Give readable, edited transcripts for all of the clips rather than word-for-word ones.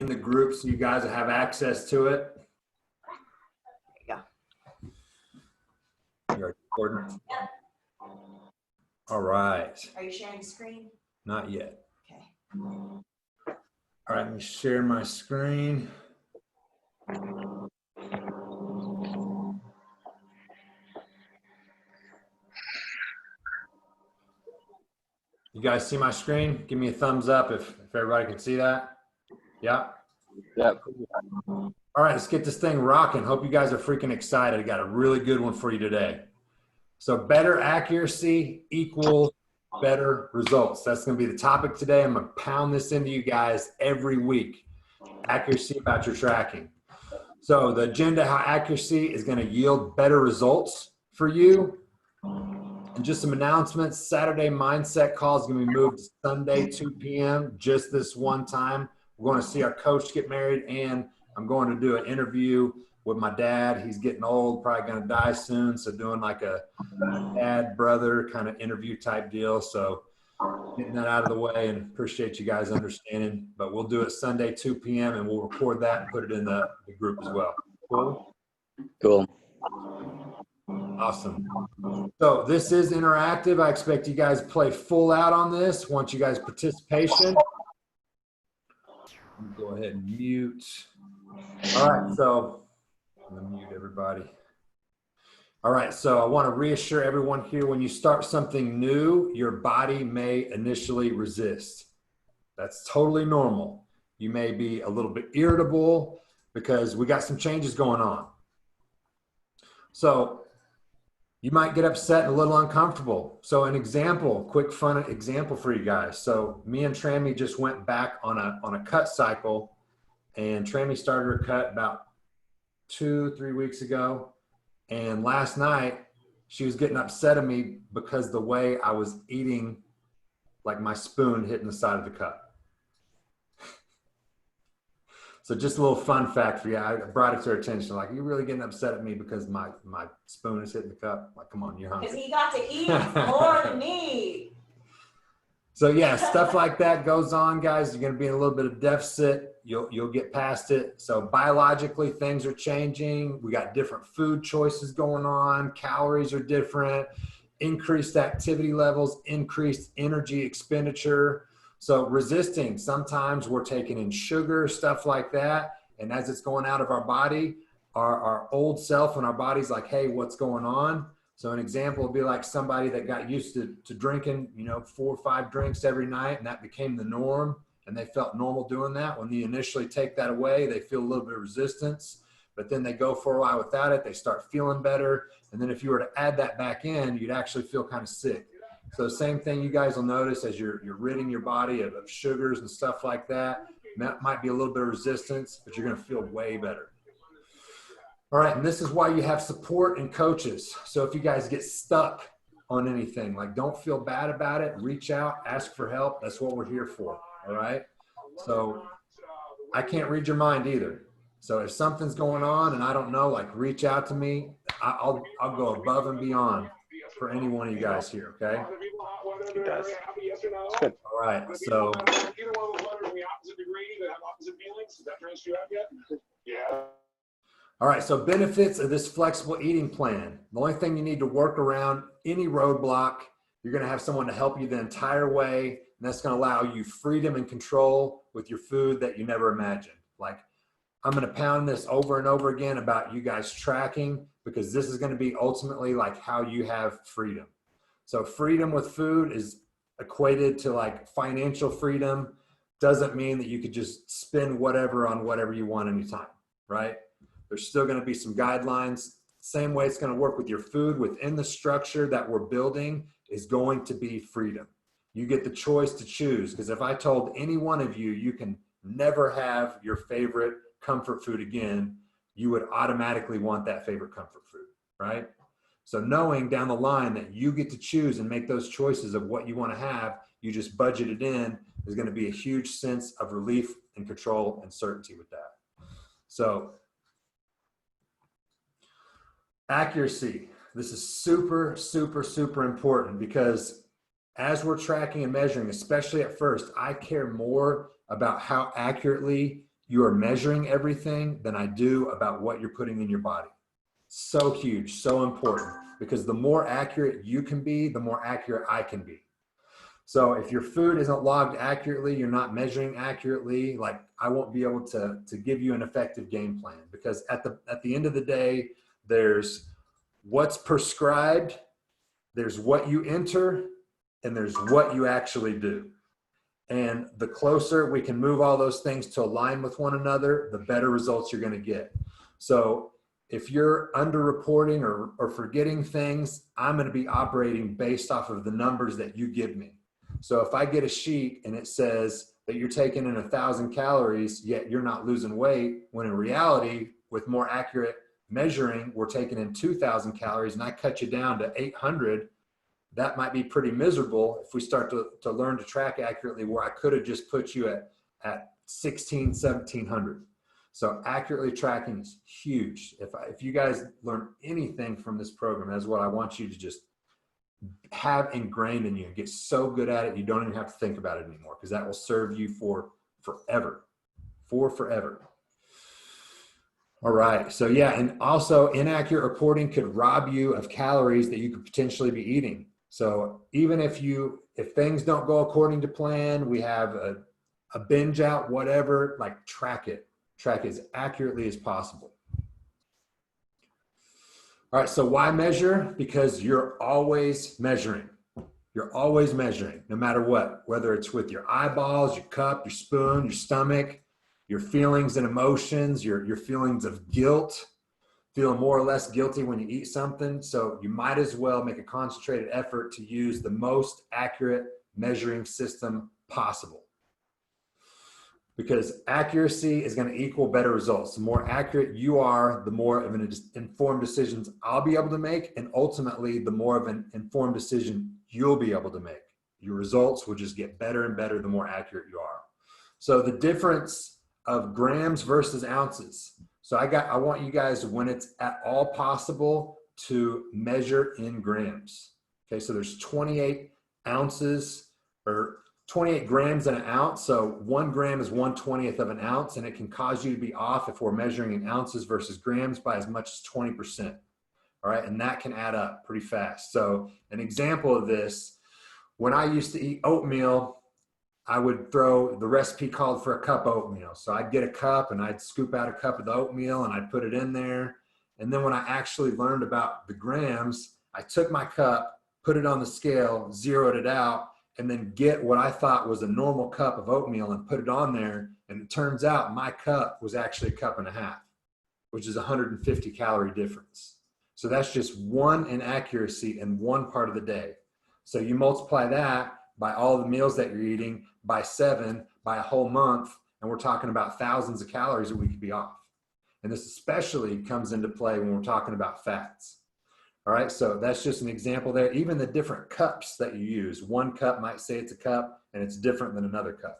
in the group so you guys have access to it. There You're recording? Yep. All right. Are you sharing screen? Not yet. Okay. All right, let me share my screen. You guys see my screen? Give me a thumbs up if everybody can see that. Yeah. Yep. All right, let's get this thing rocking. Hope you guys are freaking excited. I got a really good one for you today. So better accuracy equals better results. That's going to be the topic today. I'm going to pound this into you guys every week. Accuracy about your tracking. So the agenda, how accuracy is going to yield better results for you. And just some announcements. Saturday mindset call is going to be moved to Sunday, 2 p.m. just this one time. We're going to see our coach get married, and I'm going to do an interview with my dad. He's getting old, probably going to die soon. So doing like a dad brother kind of interview type deal. So getting that out of the way, and appreciate you guys understanding. But we'll do it Sunday, 2 p.m. and we'll record that and put it in the group as well. Cool. Cool. Awesome. So this is interactive. I expect you guys to play full out on this. Want you guys participation. Go ahead and mute. All right, so I'm gonna mute everybody. All right, so I want to reassure everyone here, when you start something new, your body may initially resist. That's totally normal. You may be a little bit irritable because we got some changes going on. So you might get upset and a little uncomfortable. So an example, quick fun example for you guys. So me and Trammy just went back on a cut cycle, and Trammy started her cut about 2-3 weeks ago. And last night she was getting upset at me because the way I was eating, like my spoon hitting the side of the cup. So just a little fun fact for you. I brought it to her attention. Like, you're really getting upset at me because my spoon is hitting the cup? Like, come on, you're hungry. Because he got to eat more than me. So yeah, stuff like that goes on, guys. You're going to be in a little bit of deficit. You'll get past it. So biologically, things are changing. We got different food choices going on. Calories are different. Increased activity levels, increased energy expenditure. So resisting, sometimes we're taking in sugar, stuff like that. And as it's going out of our body, our old self and our body's like, hey, what's going on? So an example would be like somebody that got used to drinking, 4 or 5 drinks every night, and that became the norm, and they felt normal doing that. When you initially take that away, they feel a little bit of resistance, but then they go for a while without it, they start feeling better. And then if you were to add that back in, you'd actually feel kind of sick. So same thing you guys will notice as you're ridding your body of sugars and stuff like that. That might be a little bit of resistance, but you're going to feel way better. All right, and this is why you have support and coaches. So if you guys get stuck on anything, like, don't feel bad about it. Reach out, ask for help. That's what we're here for, all right? So I can't read your mind either. So if something's going on and I don't know, like, reach out to me. I'll go above and beyond for any one of you guys here, okay? It does. Good. All right, so. Yeah. All right, so benefits of this flexible eating plan. The only thing you need to work around any roadblock, you're gonna have someone to help you the entire way, and that's gonna allow you freedom and control with your food that you never imagined. Like, I'm gonna pound this over and over again about you guys tracking, because this is gonna be ultimately like how you have freedom. So freedom with food is equated to like financial freedom. Doesn't mean that you could just spend whatever on whatever you want anytime, right? There's still going to be some guidelines. Same way it's going to work with your food. Within the structure that we're building is going to be freedom. You get the choice to choose, because if I told any one of you, you can never have your favorite comfort food again, you would automatically want that favorite comfort food, right? So knowing down the line that you get to choose and make those choices of what you want to have, you just budget it in, is going to be a huge sense of relief and control and certainty with that. So accuracy. This is super, super, super important, because as we're tracking and measuring, especially at first, I care more about how accurately you are measuring everything than I do about what you're putting in your body. So huge, so important, because the more accurate you can be, the more accurate I can be. So if your food isn't logged accurately, you're not measuring accurately, like I won't be able to give you an effective game plan, because at the end of the day, there's what's prescribed, there's what you enter, and there's what you actually do. And the closer we can move all those things to align with one another, the better results you're going to get. So if you're underreporting or forgetting things, I'm going to be operating based off of the numbers that you give me. So if I get a sheet and it says that you're taking in 1,000 calories, yet you're not losing weight, when in reality, with more accurate measuring, we're taking in 2,000 calories and I cut you down to 800, that might be pretty miserable if we start to learn to track accurately, where I could have just put you at 1,600, 1,700. So accurately tracking is huge. If you guys learn anything from this program, that's what I want you to just have ingrained in you and get so good at it you don't even have to think about it anymore, because that will serve you for forever. All right, so yeah, and also inaccurate reporting could rob you of calories that you could potentially be eating. So even if things don't go according to plan, we have a binge out, whatever, like track it as accurately as possible. All right, so why measure? Because you're always measuring. You're always measuring, no matter what, whether it's with your eyeballs, your cup, your spoon, your stomach, your feelings and emotions, your feelings of guilt, feeling more or less guilty when you eat something. So you might as well make a concentrated effort to use the most accurate measuring system possible, because accuracy is going to equal better results. The more accurate you are, the more of an informed decisions I'll be able to make, and ultimately the more of an informed decision you'll be able to make. Your results will just get better and better the more accurate you are. So the difference of grams versus ounces. So I want you guys, when it's at all possible, to measure in grams. Okay, so there's 28 ounces or 28 grams in an ounce. So 1 gram is 1/20th of an ounce, and it can cause you to be off if we're measuring in ounces versus grams by as much as 20%. All right, and that can add up pretty fast. So an example of this, when I used to eat oatmeal, I would throw, the recipe called for a cup of oatmeal. So I'd get a cup and I'd scoop out a cup of the oatmeal and I'd put it in there. And then when I actually learned about the grams, I took my cup, put it on the scale, zeroed it out, and then get what I thought was a normal cup of oatmeal and put it on there. And it turns out my cup was actually 1.5 cups, which is 150 calorie difference. So that's just one inaccuracy in one part of the day. So you multiply that by all the meals that you're eating, by 7, by a whole month, and we're talking about thousands of calories that we could be off. And this especially comes into play when we're talking about fats. All right, so that's just an example there. Even the different cups that you use. One cup might say it's a cup, and it's different than another cup.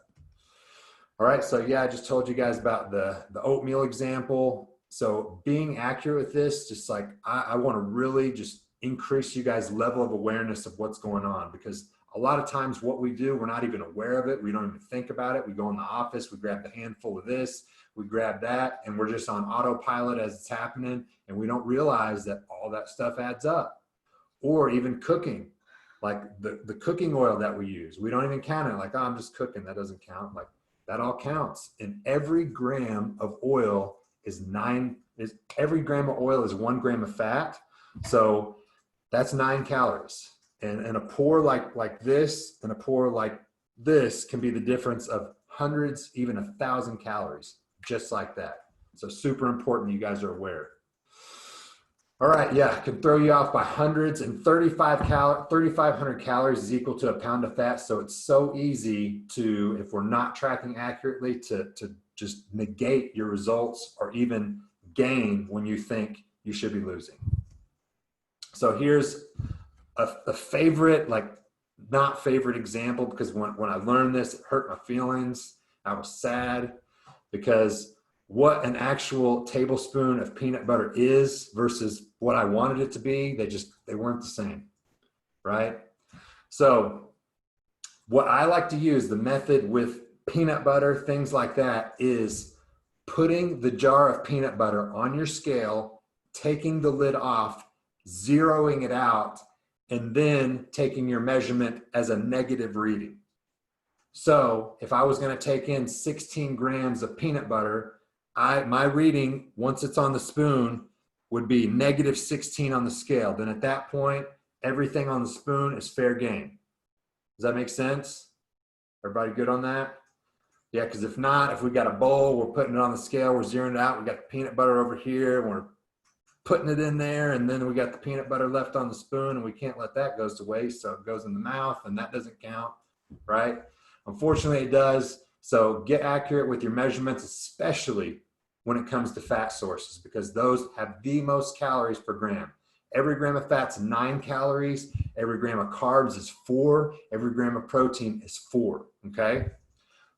All right, so yeah, I just told you guys about the oatmeal example. So being accurate with this, just like I want to really just increase you guys' level of awareness of what's going on, because a lot of times what we do, we're not even aware of it. We don't even think about it. We go in the office, we grab the handful of this, we grab that, and we're just on autopilot as it's happening, and we don't realize that all that stuff adds up. Or even cooking, like the cooking oil that we use, we don't even count it. Like, oh, I'm just cooking, that doesn't count. Like, that all counts. And every gram of oil every gram of oil is 1 gram of fat. So that's 9 calories. And a pour like this and a pour like this can be the difference of hundreds, even 1,000 calories, just like that. So super important you guys are aware. All right, yeah, can throw you off by hundreds, and 3,500 calories is equal to a pound of fat. So it's so easy to, if we're not tracking accurately, to just negate your results or even gain when you think you should be losing. So here's a favorite, like not favorite example, because when I learned this, it hurt my feelings. I was sad, because what an actual tablespoon of peanut butter is versus what I wanted it to be, they weren't the same, right? So what I like to use, the method with peanut butter, things like that, is putting the jar of peanut butter on your scale, taking the lid off, zeroing it out, and then taking your measurement as a negative reading. So if I was going to take in 16 grams of peanut butter, my reading, once it's on the spoon, would be negative 16 on the scale. Then at that point, everything on the spoon is fair game. Does that make sense? Everybody good on that? Yeah, because if not, if we got a bowl, we're putting it on the scale, we're zeroing it out, we got the peanut butter over here, we're putting it in there, and then we got the peanut butter left on the spoon, and we can't let that go to waste, so it goes in the mouth, and that doesn't count, right? Unfortunately, it does. So get accurate with your measurements, especially when it comes to fat sources, because those have the most calories per gram. Every gram of fat's 9 calories. Every gram of carbs is 4. Every gram of protein is 4, okay?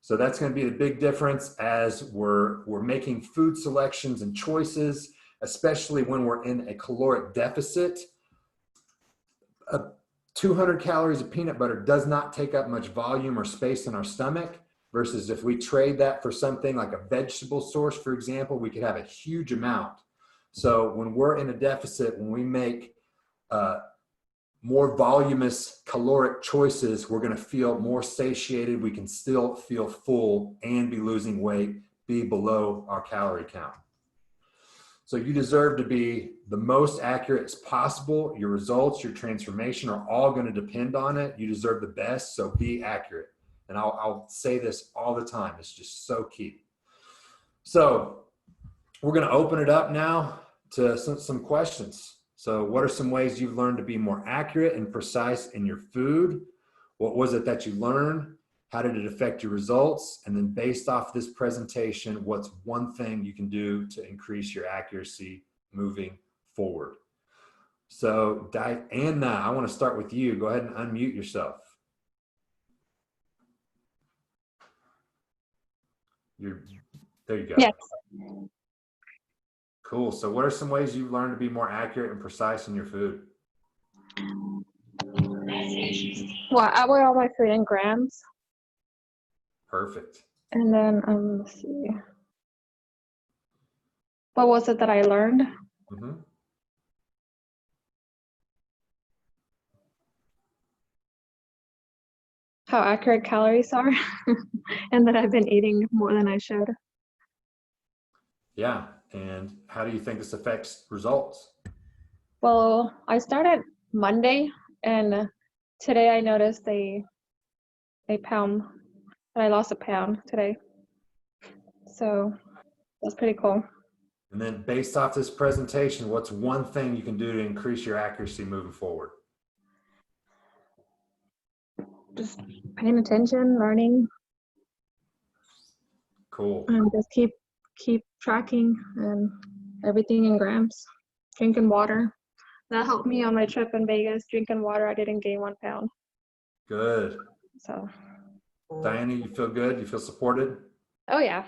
So that's going to be the big difference as we're making food selections and choices, especially when we're in a caloric deficit. 200 calories of peanut butter does not take up much volume or space in our stomach, versus if we trade that for something like a vegetable source, for example, we could have a huge amount. So when we're in a deficit, when we make more voluminous caloric choices, we're going to feel more satiated. We can still feel full and be losing weight, be below our calorie count. So you deserve to be the most accurate as possible. Your results, your transformation are all going to depend on it. You deserve the best, so be accurate. And I'll say this all the time. It's just so key. So we're going to open it up now to some questions. So what are some ways you've learned to be more accurate and precise in your food? What was it that you learned? How did it affect your results? And then based off this presentation, what's one thing you can do to increase your accuracy moving forward? So Diana, I want to start with you. Go ahead and unmute yourself. There you go. Yes. Cool. So what are some ways you've learned to be more accurate and precise in your food? Well, I weigh all my food in grams. Perfect. And then, let's see. What was it that I learned? Mm-hmm. How accurate calories are, and that I've been eating more than I should. Yeah. And how do you think this affects results? Well, I started Monday, and today I noticed a pound, that I lost a pound today. So that's pretty cool. And then based off this presentation, what's one thing you can do to increase your accuracy moving forward? Just paying attention, learning, Cool. and just keep tracking and everything in grams. Drinking water. That helped me on my trip in Vegas. Drinking water, I didn't gain 1 pound. Good. So. Diana, you feel good? You feel supported? Oh yeah.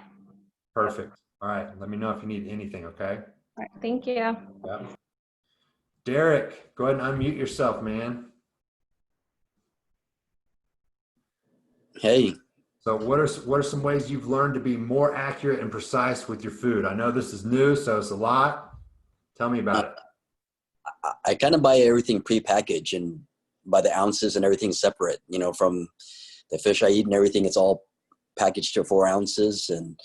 Perfect. All right. Let me know if you need anything, okay? All right. Thank you. Yeah. Derek, go ahead and unmute yourself, man. Hey. So what are some ways you've learned to be more accurate and precise with your food? I know this is new, so it's a lot. Tell me about it. I kind of buy everything prepackaged and by the ounces and everything separate, you know, from the fish I eat and everything. It's all packaged to 4 ounces. And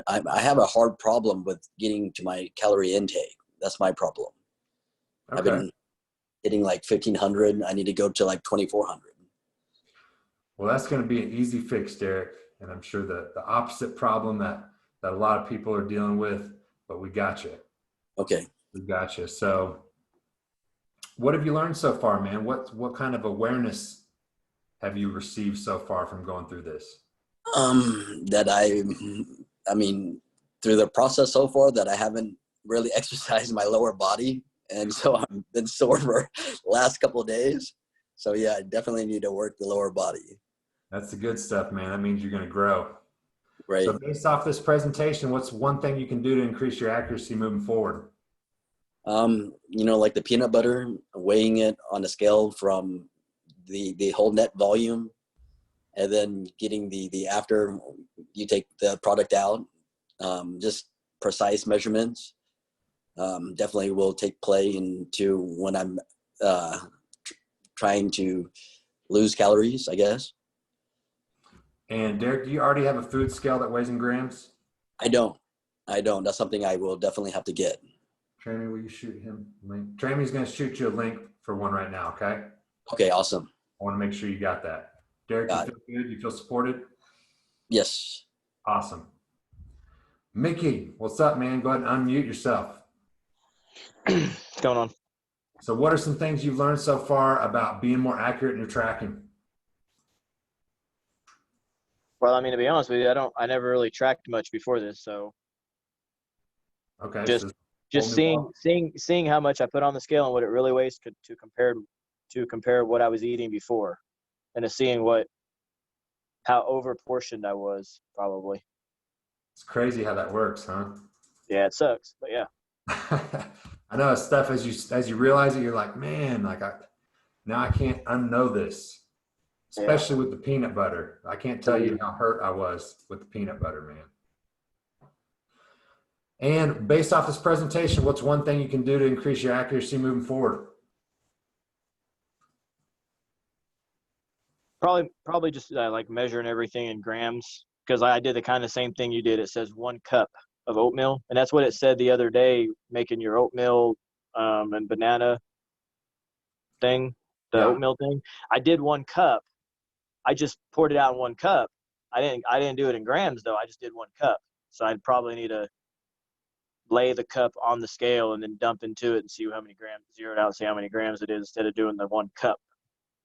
I have a hard problem with getting to my calorie intake. That's my problem. Okay. I've been hitting like 1,500. I need to go to like 2,400. Well, that's going to be an easy fix, Derek. And I'm sure that the opposite problem that a lot of people are dealing with, but we got you. Okay. We got you. So what have you learned so far, man? What kind of awareness have you received so far from going through this? That I mean, through the process so far, that I haven't really exercised my lower body. And so I've been sore for the last couple of days. So yeah, I definitely need to work the lower body. That's the good stuff, man. That means you're going to grow. Right. So based off this presentation, what's one thing you can do to increase your accuracy moving forward? You know, like the peanut butter, weighing it on a scale from the whole net volume, and then getting the after you take the product out, just precise measurements. Definitely will take play into when I'm trying to lose calories, I guess. And Derek, do you already have a food scale that weighs in grams? I don't. That's something I will definitely have to get. Trammy, will you shoot him a link? Trammy's going to shoot you a link for one right now, okay? Okay, awesome. I want to make sure you got that. Derek, Got you feel good? You feel supported? Yes. Awesome. Mickey, what's up, man? Go ahead and unmute yourself. What's going on? So what are some things you've learned so far about being more accurate in your tracking? Well, I mean, to be honest with you, I never really tracked much before this, so Okay. just hold me seeing how much I put on the scale and what it really weighs to compare what I was eating before, and to seeing how over portioned I was probably. It's crazy how that works, huh? Yeah, it sucks, but yeah. I know stuff as you realize it, you're like, man, now I can't unknow this. Especially with the peanut butter. I can't tell you how hurt I was with the peanut butter, man. And based off this presentation, what's one thing you can do to increase your accuracy moving forward? Probably just like measuring everything in grams, because I did the kind of same thing you did. It says 1 cup of oatmeal, and that's what it said the other day, making your oatmeal and banana thing, the oatmeal thing. I did 1 cup. I just poured it out in 1 cup. I didn't do it in grams though. I just did 1 cup. So I'd probably need to lay the cup on the scale and then dump into it and see how many grams, zero it out, see how many grams it is instead of doing the 1 cup.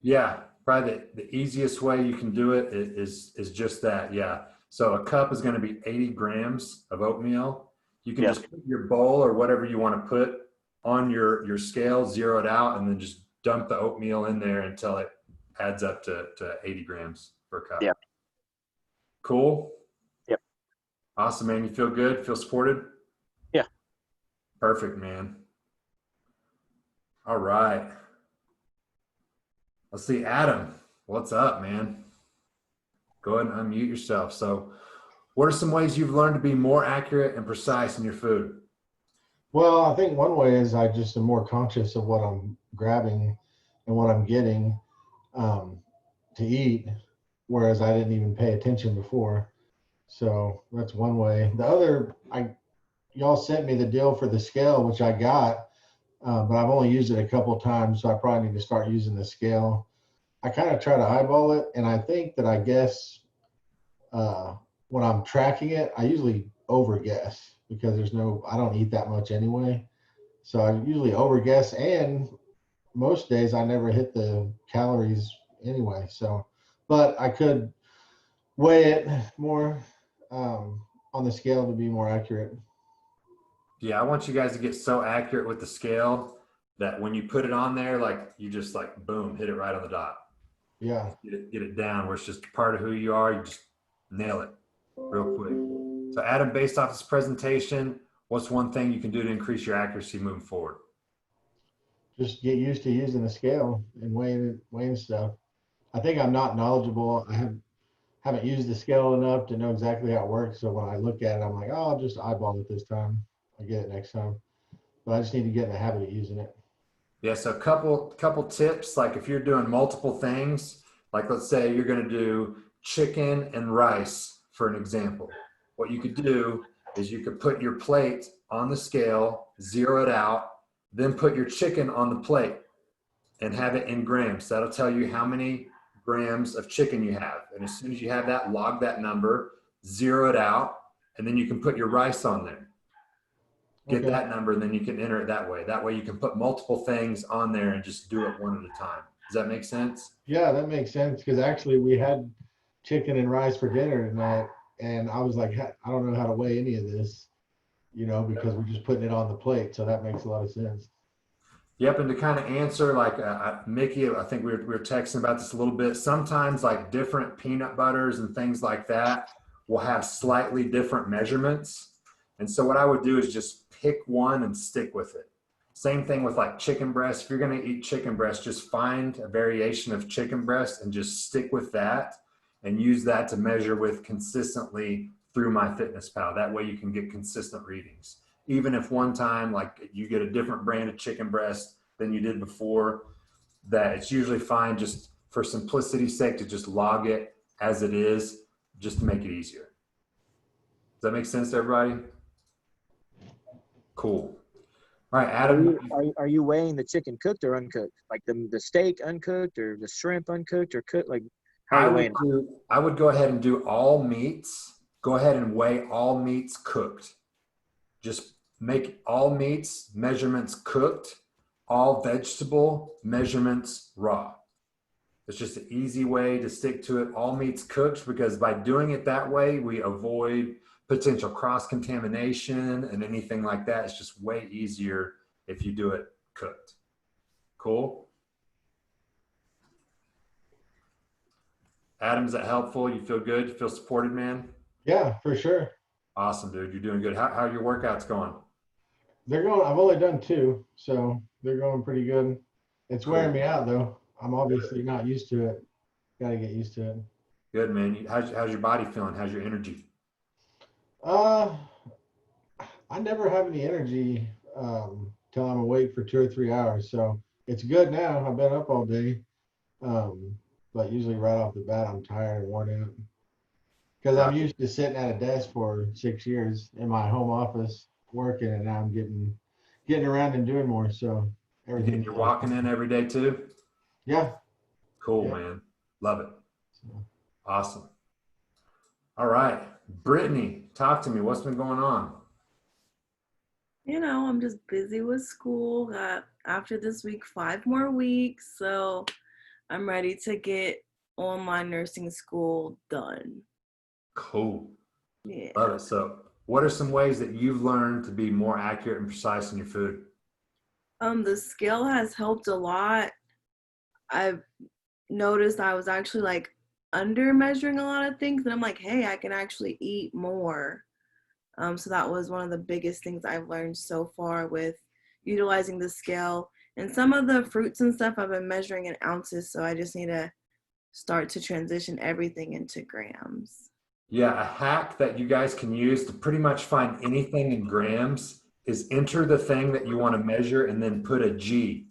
Yeah, probably the easiest way you can do it is just that. Yeah. So a cup is going to be 80 grams of oatmeal. You can just put your bowl or whatever you want to put on your scale, zero it out, and then just dump the oatmeal in there until it adds up to 80 grams per cup. Yeah. Cool. Yep. Awesome, man. You feel good? Feel supported? Yeah. Perfect, man. All right. Let's see, Adam. What's up, man? Go ahead and unmute yourself. So what are some ways you've learned to be more accurate and precise in your food? Well, I think one way is I just am more conscious of what I'm grabbing and what I'm getting to eat, whereas I didn't even pay attention before. So that's one way. The other, y'all sent me the deal for the scale, which I got, but I've only used it a couple of times, so I probably need to start using the scale. I kind of try to eyeball it, and I think that I guess when I'm tracking it, I usually overguess because I don't eat that much anyway. So I usually overguess, and most days I never hit the calories anyway. So, but I could weigh it more on the scale to be more accurate. Yeah, I want you guys to get so accurate with the scale that when you put it on there, like you just like, boom, hit it right on the dot. Yeah. Get it down where it's just part of who you are. You just nail it real quick. So Adam, based off this presentation, what's one thing you can do to increase your accuracy moving forward? Just get used to using the scale and weighing stuff. I think I'm not knowledgeable. I haven't used the scale enough to know exactly how it works. So when I look at it, I'm like, oh, I'll just eyeball it this time. I'll get it next time. But I just need to get in the habit of using it. Yeah, so a couple tips, like if you're doing multiple things, like let's say you're going to do chicken and rice for an example. What you could do is you could put your plate on the scale, zero it out, then put your chicken on the plate and have it in grams. That'll tell you how many grams of chicken you have. And as soon as you have that, log that number, zero it out, and then you can put your rice on there. Get that number, and then you can enter it that way. That way you can put multiple things on there and just do it one at a time. Does that make sense? Yeah, that makes sense. Because actually we had chicken and rice for dinner tonight. And I was like, I don't know how to weigh any of this, because we're just putting it on the plate. So that makes a lot of sense. Yep, and to kind of answer, like Mickey, I think we were texting about this a little bit. Sometimes like different peanut butters and things like that will have slightly different measurements. And so what I would do is just pick one and stick with it. Same thing with like chicken breast. If you're going to eat chicken breast, just find a variation of chicken breast and just stick with that and use that to measure with consistently through MyFitnessPal. That way you can get consistent readings. Even if one time, like you get a different brand of chicken breast than you did before, that it's usually fine just for simplicity's sake to just log it as it is, just to make it easier. Does that make sense to everybody? Cool. All right, Adam. Are you weighing the chicken cooked or uncooked? Like the steak uncooked or the shrimp uncooked or cooked? Like how are you weighing it? I would go ahead and do all meats. Go ahead and weigh all meats cooked. Just make all meats measurements cooked, all vegetable measurements raw. It's just an easy way to stick to it. All meats cooked, because by doing it that way, we avoid potential cross-contamination and anything like that. It's just way easier if you do it cooked. Cool? Adam, is that helpful? You feel good? You feel supported, man? Yeah, for sure. Awesome, dude. You're doing good. How are your workouts going? They're going, I've only done 2, so they're going pretty good. It's wearing me out though. I'm obviously not used to it. Got to get used to it. Good, man. How's your body feeling? How's your energy? I never have any energy till I'm awake for 2 or 3 hours. So it's good now. I've been up all day. But usually right off the bat, I'm tired and worn out. Because I'm used to sitting at a desk for 6 years in my home office working, and now I'm getting around and doing more. So everything. You're walking in every day too? Yeah. Cool, Yeah. man. Love it. Awesome. All right. Brittany, talk to me. What's been going on? You know, I'm just busy with school. Got after this week 5 more weeks, so I'm ready to get online nursing school done. Cool. Yeah. Love it. So what are some ways that you've learned to be more accurate and precise in your food? The scale has helped a lot. I've noticed I was actually like under measuring a lot of things, and I'm like, hey, I can actually eat more. So that was one of the biggest things I've learned so far with utilizing the scale. And some of the fruits and stuff I've been measuring in ounces, so I just need to start to transition everything into grams. Yeah, a hack that you guys can use to pretty much find anything in grams is enter the thing that you want to measure and then put a G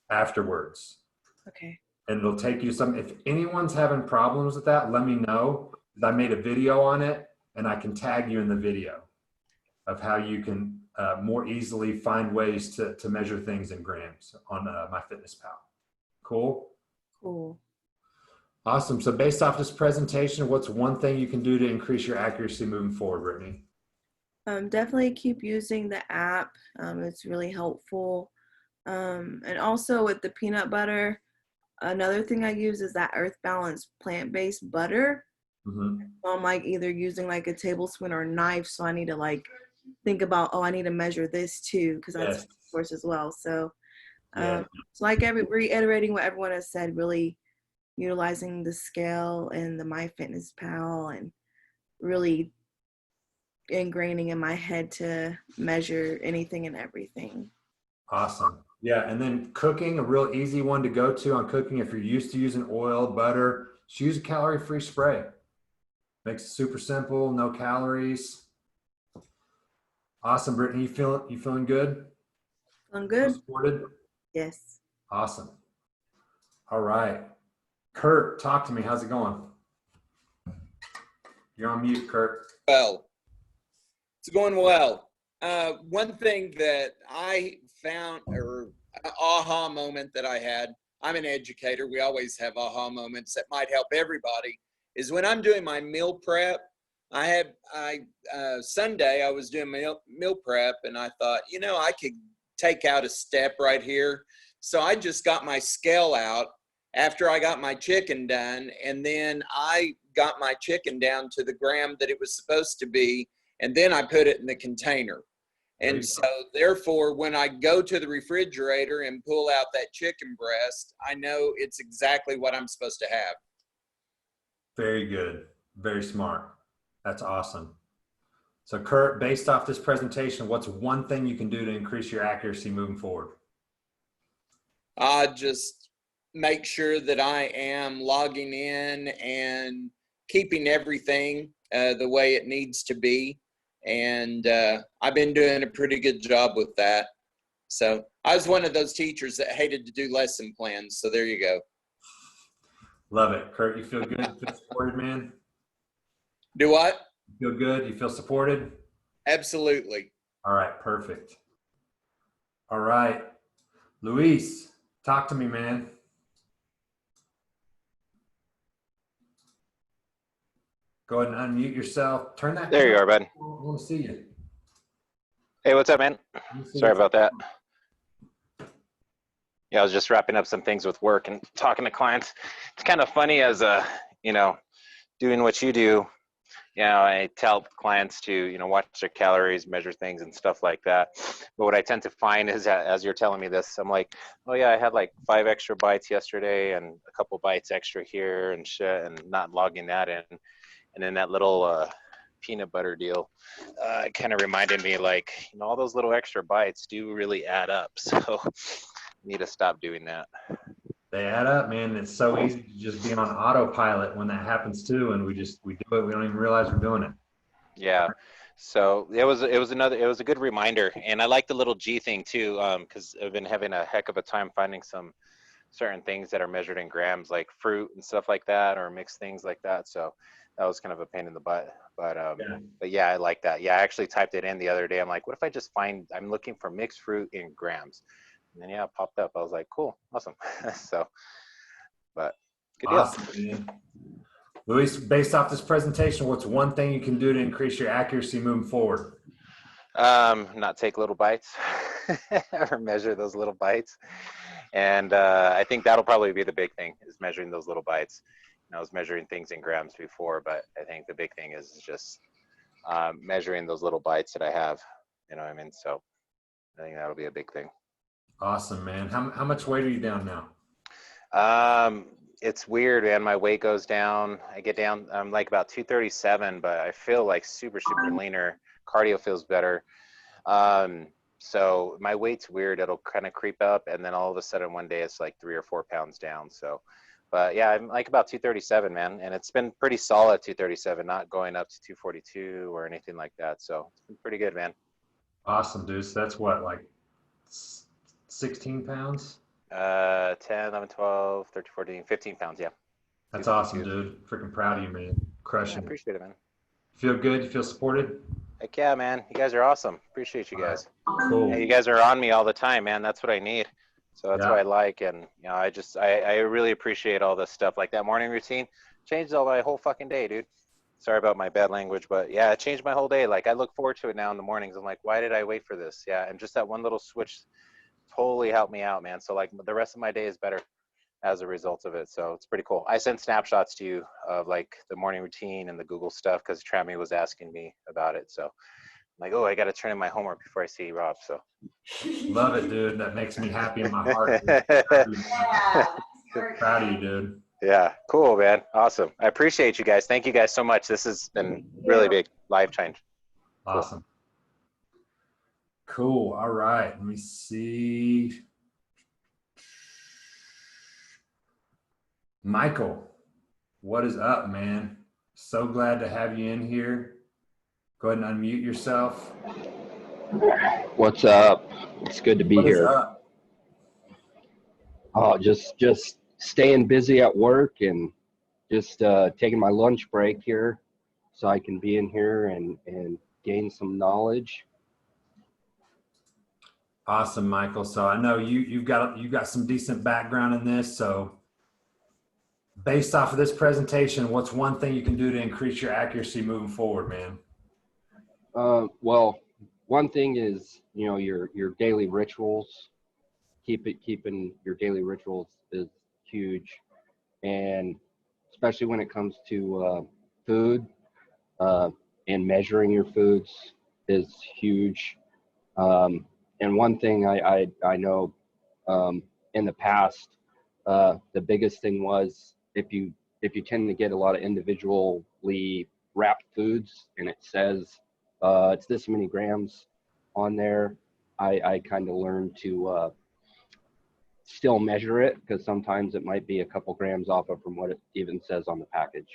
afterwards. Okay. And it'll take you some. If anyone's having problems with that, let me know. I made a video on it, and I can tag you in the video of how you can more easily find ways to measure things in grams on MyFitnessPal. Cool? Cool. Awesome. So based off this presentation, what's one thing you can do to increase your accuracy moving forward, Brittany? Definitely keep using the app. It's really helpful. And also with the peanut butter, another thing I use is that Earth Balance plant-based butter. Mm-hmm. So I'm like either using like a tablespoon or a knife. So I need to like think about, I need to measure this too, because that's Yes. of course as well. So Yeah. it's like reiterating what everyone has said, really utilizing the scale and the MyFitnessPal and really ingraining in my head to measure anything and everything. Awesome. Yeah. And then cooking, a real easy one to go to on cooking. If you're used to using oil, butter, just use a calorie-free spray. Makes it super simple, no calories. Awesome, Brittany. You feeling good? Feeling good? Supported? Yes. Awesome. All right. Kurt, talk to me. How's it going? You're on mute, Kurt. Well, it's going well. One thing that I found, or an aha moment that I had, I'm an educator. We always have aha moments that might help everybody, is when I'm doing my meal prep. Sunday I was doing meal prep, and I thought, I could take out a step right here. So I just got my scale out after I got my chicken done, and then I got my chicken down to the gram that it was supposed to be, and then I put it in the container. And so therefore, when I go to the refrigerator and pull out that chicken breast, I know it's exactly what I'm supposed to have. Very good. Very smart. That's awesome. So Kurt, based off this presentation, what's one thing you can do to increase your accuracy moving forward? Just make sure that I am logging in and keeping everything the way it needs to be. And I've been doing a pretty good job with that. So I was one of those teachers that hated to do lesson plans. So there you go. Love it. Kurt, you feel good? You feel supported, man? Do what? You feel good? You feel supported? Absolutely. All right, perfect. All right. Luis, talk to me, man. Go ahead and unmute yourself. Turn that. There you camera are, bud. on. I want to see you. Hey, what's up, man? I wanna see Sorry you. about that. Yeah, I was just wrapping up some things with work and talking to clients. It's kind of funny as you know, doing what you do. You know, I tell clients to, you know, watch their calories, measure things and stuff like that. But what I tend to find is that as you're telling me this, I'm like, oh yeah, I had like 5 extra bites yesterday and a couple bites extra here and shit, and not logging that in. And then that little peanut butter deal kind of reminded me, like, you know, all those little extra bites do really add up. So I need to stop doing that. They add up, man. It's so easy to just be on autopilot when that happens too, and we do it. We don't even realize we're doing it. Yeah. So it was a good reminder, and I like the little G thing too, because I've been having a heck of a time finding some certain things that are measured in grams, like fruit and stuff like that, or mixed things like that. So that was kind of a pain in the butt, but yeah, I like that. Yeah, I actually typed it in the other day. I'm like, what if I just I'm looking for mixed fruit in grams, and then yeah, it popped up. I was like, cool, awesome. So, but good deal. Awesome, man. Luis, based off this presentation, what's one thing you can do to increase your accuracy moving forward? Not take little bites or measure those little bites. And I think that'll probably be the big thing, is measuring those little bites. You know, I was measuring things in grams before, but I think the big thing is just measuring those little bites that I have, you know what I mean? So I think that'll be a big thing. Awesome, man. How much weight are you down now? It's weird, man. My weight goes down. I get down, I'm like about 237, but I feel like super leaner. Cardio feels better. So my weight's weird. It'll kind of creep up, and then all of a sudden one day it's like 3 or 4 pounds down. So, but yeah, I'm like about 237, man. And it's been pretty solid 237, not going up to 242 or anything like that. So it's been pretty good, man. Awesome, dude. So that's what, like 16 pounds? 10, 11, 12, 13, 14, 15 pounds. Yeah. That's awesome, dude. Freaking proud of you, man. Yeah, I Crushing it. appreciate it, man. Feel good? You feel supported? Heck yeah, man. You guys are awesome. Appreciate you guys. Cool. Hey, you guys are on me all the time, man. That's what I need. So that's Yeah. what I like. And, you know, I really appreciate all this stuff. Like that morning routine changed all my whole fucking day, dude. Sorry about my bad language, but yeah, it changed my whole day. Like I look forward to it now in the mornings. I'm like, why did I wait for this? Yeah. And just that one little switch totally helped me out, man. So like the rest of my day is better as a result of it. So it's pretty cool. I sent snapshots to you of like the morning routine and the Google stuff, because Trammy was asking me about it. So I'm like, oh, I got to turn in my homework before I see Rob. So Love it, dude. That makes me happy in my heart. Yeah. Proud of you, dude. Yeah, cool, man. Awesome. I appreciate you guys. Thank you guys so much. This has been really big life change. Awesome. Cool. All right. Let me see. Michael, what is up, man? So glad to have you in here. Go ahead and unmute yourself. What's up? It's good to be What is here. up? Oh, just staying busy at work and just taking my lunch break here so I can be in here and gain some knowledge. Awesome, Michael. So I know you've got some decent background in this. So based off of this presentation, what's one thing you can do to increase your accuracy moving forward, man? Well, one thing is, you know, your daily rituals. Keeping your daily rituals is huge, and especially when it comes to food and measuring your foods is huge. And one thing I know in the past, the biggest thing was if you tend to get a lot of individually wrapped foods and it says it's this many grams on there, I kind of learned to still measure it, because sometimes it might be a couple grams off of from what it even says on the package.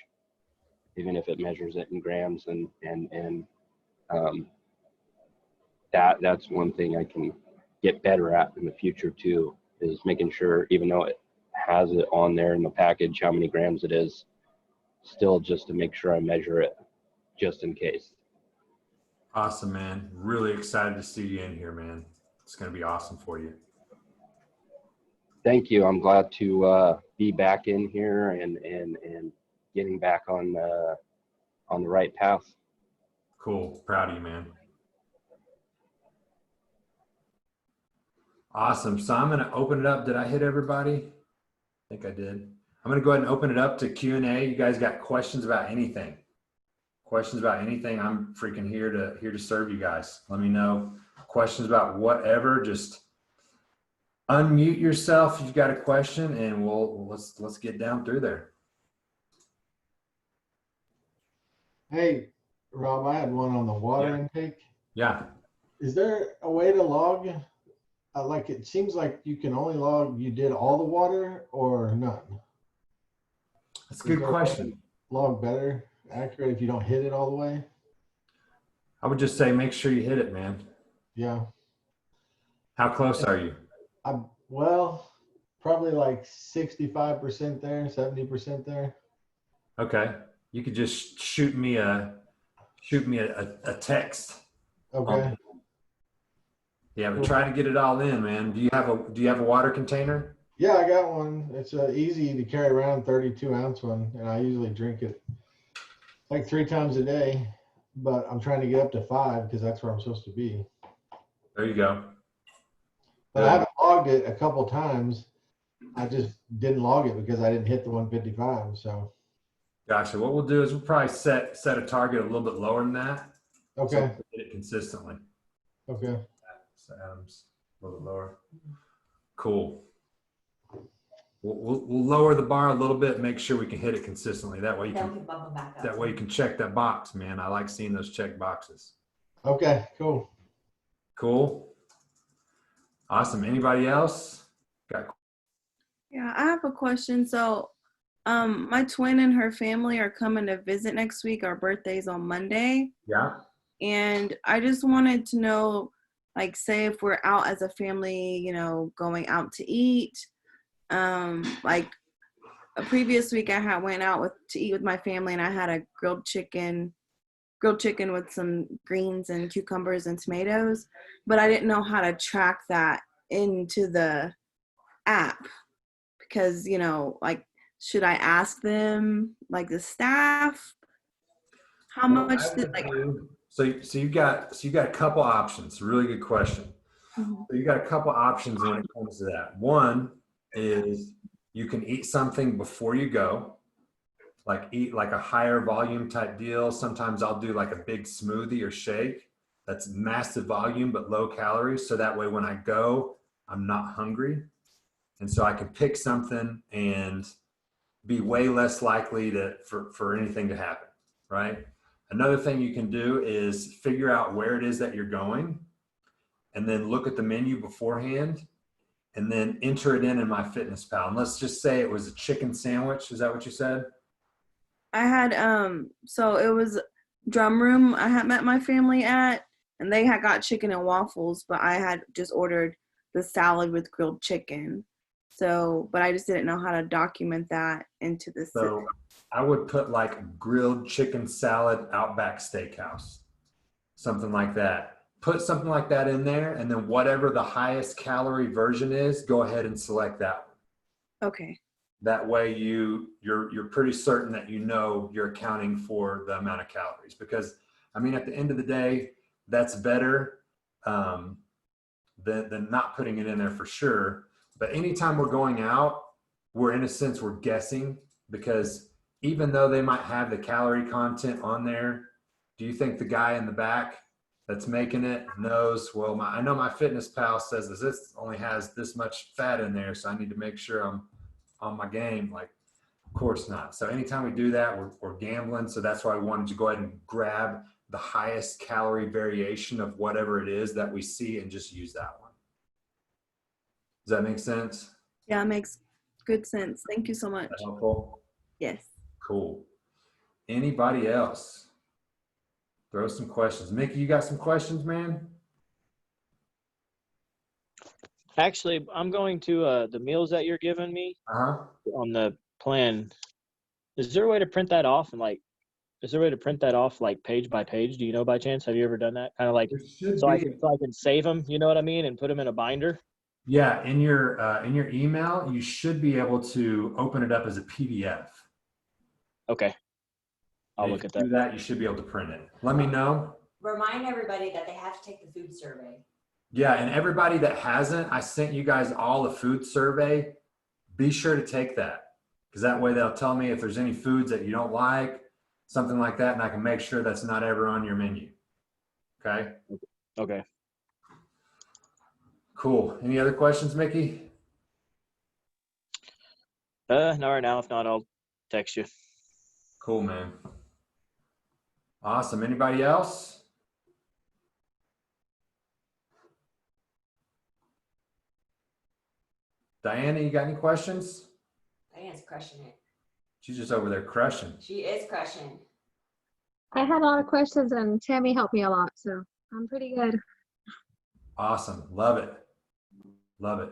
even if it measures it in grams. That's one thing I can get better at in the future too, is making sure, even though it has it on there in the package, how many grams it is, still just to make sure I measure it just in case. Awesome, man. Really excited to see you in here, man. It's going to be awesome for you. Thank you. I'm glad to be back in here and getting back on the right path. Cool. Proud of you, man. Awesome. So I'm going to open it up. Did I hit everybody? I think I did. I'm going to go ahead and open it up to Q&A. You guys got questions about anything? Questions about anything? I'm freaking here to serve you guys. Let me know. Questions about whatever. Just unmute yourself if you've got a question, and let's get down through there. Hey, Rob, I had one on the water intake. Yeah. Is there a way to log? Like, it seems like you can only log you did all the water or none. That's a good question. Log better, accurate if you don't hit it all the way. I would just say make sure you hit it, man. Yeah. How close are you? Well, probably like 65% there, 70% there. Okay. You could just shoot me a text. Okay. Yeah, but try to get it all in, man. Do you have a water container? Yeah, I got one. It's a easy to carry around 32-ounce one, and I usually drink it like 3 times a day. But I'm trying to get up to 5 because that's where I'm supposed to be. There you go. But I haven't logged it a couple times. I just didn't log it because I didn't hit the 155. So. Gotcha. What we'll do is we'll probably set a target a little bit lower than that. Okay. So we'll hit it consistently. Okay. So Adam's a little bit lower. Cool. We'll lower the bar a little bit, make sure we can hit it consistently. That way you Then can we can bump them back up. that way you can check that box, man. I like seeing those check boxes. Okay. Cool. Cool. Awesome. Anybody else? Yeah, I have a question. So, my twin and her family are coming to visit next week. Our birthday's on Monday. Yeah. And I just wanted to know, like, say if we're out as a family, you know, going out to eat. Like a previous week I went out to eat with my family, and I had a grilled chicken with some greens and cucumbers and tomatoes, but I didn't know how to track that into the app because, you know, like, should I ask them, like the staff, how much did, like, so you got a couple options. Really good question. Mhm. So you got a couple options when it comes to that. One is you can eat something before you go, like eat like a higher volume type deal. Sometimes I'll do like a big smoothie or shake that's massive volume but low calories, so that way when I go I'm not hungry, and so I can pick something and be way less likely for anything to happen, right? Another thing you can do is figure out where it is that you're going, and then look at the menu beforehand, and then enter it in MyFitnessPal. And let's just say it was a chicken sandwich. Is that what you said? I had so it was Drum Room I had met my family at, and they had got chicken and waffles, but I had just ordered the salad with grilled chicken. So, but I just didn't know how to document that into the system. So I would put like grilled chicken salad Outback Steakhouse, something like that. Put something like that in there, and then whatever the highest calorie version is, go ahead and select that one. Okay. That way you're pretty certain that you know you're accounting for the amount of calories, because I mean, at the end of the day, that's better than not putting it in there for sure. But anytime we're going out, we're in a sense, we're guessing, because even though they might have the calorie content on there, do you think the guy in the back that's making it knows, well, I know MyFitnessPal says this only has this much fat in there, so I need to make sure I'm on my game? Like, of course not. So anytime we do that, we're gambling. So that's why we wanted to go ahead and grab the highest calorie variation of whatever it is that we see and just use that one. Does that make sense? Yeah, it makes good sense. Thank you so much. Is that helpful? Yes. Cool. Anybody else? Throw some questions. Mickey, you got some questions, man? Actually, I'm going to the meals that you're giving me Uh-huh. on the plan. Is there a way to print that off like page by page? Do you know by chance? Have you ever done that? Kind of like There should so I be. can save them, you know what I mean, and put them in a binder. Yeah, in your email, you should be able to open it up as a PDF. Okay. I'll And look if at you do that. that, you should be able to print it. Let me know. Remind everybody that they have to take the food survey. Yeah, and everybody that hasn't, I sent you guys all a food survey. Be sure to take that, because that way they'll tell me if there's any foods that you don't like, something like that, and I can make sure that's not ever on your menu. Okay? Okay. Cool. Any other questions, Mickey? Not right now. If not, I'll text you. Cool, man. Awesome. Anybody else? Diana, you got any questions? Diane's crushing it. She's just over there crushing. She is crushing. I had a lot of questions and Tammy helped me a lot, so I'm pretty good. Awesome. Love it. Love it.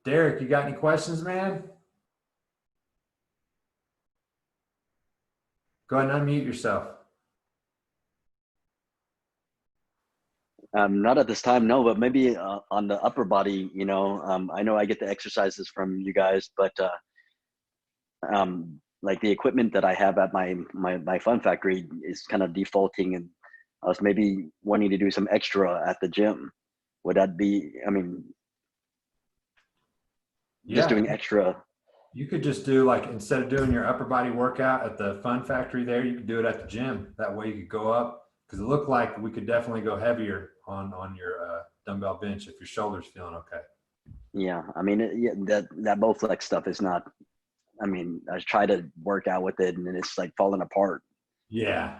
Derek, you got any questions, man? Go ahead and unmute yourself. Not at this time, no, but maybe on the upper body, I know I get the exercises from you guys, but like the equipment that I have at my Fun Factory is kind of defaulting, and I was maybe wanting to do some extra at the gym. Would that be, just doing extra? You could just do, like, instead of doing your upper body workout at the Fun Factory there, you could do it at the gym. That way you could go up, because it looked like we could definitely go heavier on your dumbbell bench if your shoulder's feeling okay. Yeah, that Bowflex stuff is not, I try to work out with it and then it's like falling apart. Yeah.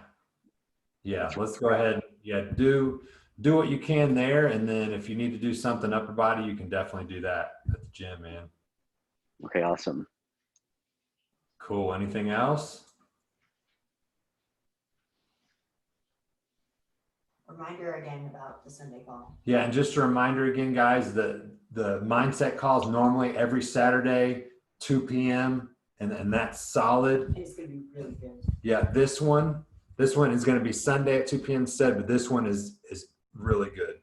Let's go ahead. Yeah, do what you can there, and then if you need to do something upper body, you can definitely do that at the gym, man. Okay, awesome. Cool. Anything else? Reminder again about the Sunday call. Yeah, and just a reminder again, guys, the mindset calls normally every Saturday, 2 p.m. and that's solid. And it's gonna be really good. Yeah, this one is going to be Sunday at 2 p.m. instead, but this one is really good.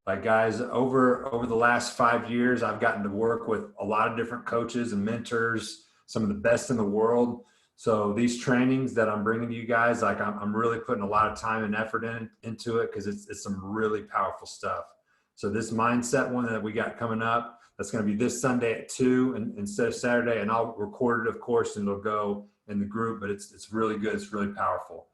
Like, guys, over the last 5 years, I've gotten to work with a lot of different coaches and mentors, some of the best in the world. So these trainings that I'm bringing to you guys, like, I'm really putting a lot of time and effort into it, because it's some really powerful stuff. So this mindset one that we got coming up, that's going to be this Sunday at 2 instead of Saturday, and I'll record it, of course, and it'll go in the group, but it's really good. It's really powerful,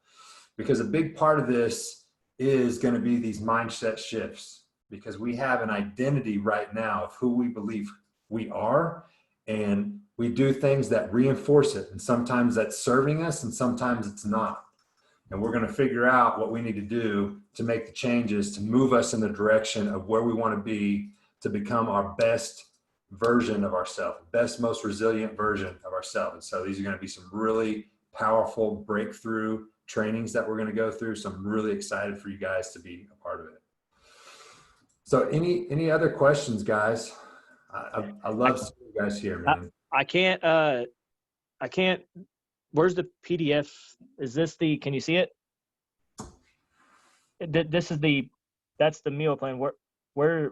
because a big part of this is going to be these mindset shifts, because we have an identity right now of who we believe we are, and we do things that reinforce it. And sometimes that's serving us and sometimes it's not. And we're going to figure out what we need to do to make the changes to move us in the direction of where we want to be, to become our best version of ourselves, best, most resilient version of ourselves. And so these are going to be some really powerful breakthrough trainings that we're going to go through. So I'm really excited for you guys to be a part of it. So any other questions, guys? I love seeing you guys here, man. I can't, where's the PDF? Is this can you see it? That's the meal plan. Where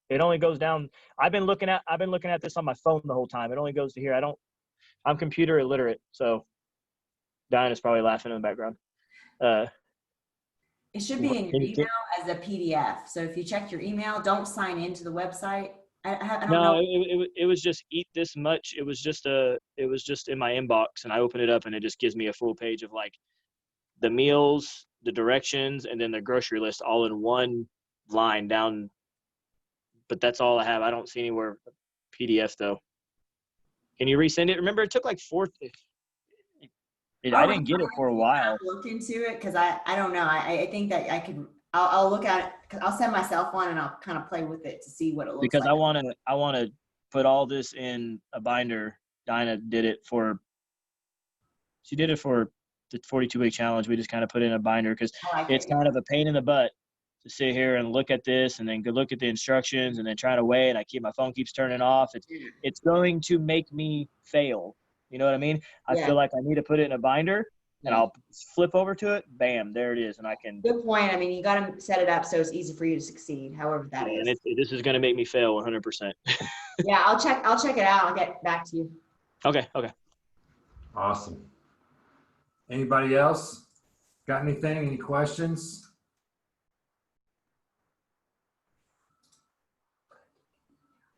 it only goes down. I've been looking at this on my phone the whole time. It only goes to here. I'm computer illiterate. So Diana's probably laughing in the background. It should be in your email as a PDF. So if you check your email, don't sign into the website. I don't know. It was just eat this much. It was just in my inbox, and I open it up and it just gives me a full page of like the meals, the directions, and then the grocery list all in one line down. But that's all I have. I don't see anywhere PDF though. Can you resend it? Remember, it took like I didn't get it for a while. Look into it, because I don't know. I think that I could. I'll look at it, because I'll send myself one and I'll kind of play with it to see what it looks like. Because I want to put all this in a binder. Dinah did it for. She did it for the 42-week challenge. We just kind of put it in a binder because I like it's it. kind of a pain in the butt to sit here and look at this and then go look at the instructions and then try to weigh, and my phone keeps turning off. It's going to make me fail. You know what I mean? I Yeah. feel like I need to put it in a binder and Yeah. I'll flip over to it. Bam, there it is. And I can, Good point. I mean, you got to set it up so it's easy for you to succeed, however that and is. this is going to make me fail 100%. Yeah, I'll check it out. I'll get back to you. Okay. Awesome. Anybody else got anything? Any questions?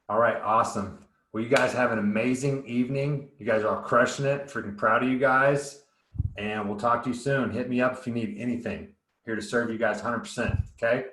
All right, awesome. Well, you guys have an amazing evening. You guys are crushing it. Freaking proud of you guys. And we'll talk to you soon. Hit me up if you need anything. Here to serve you guys 100%. Okay?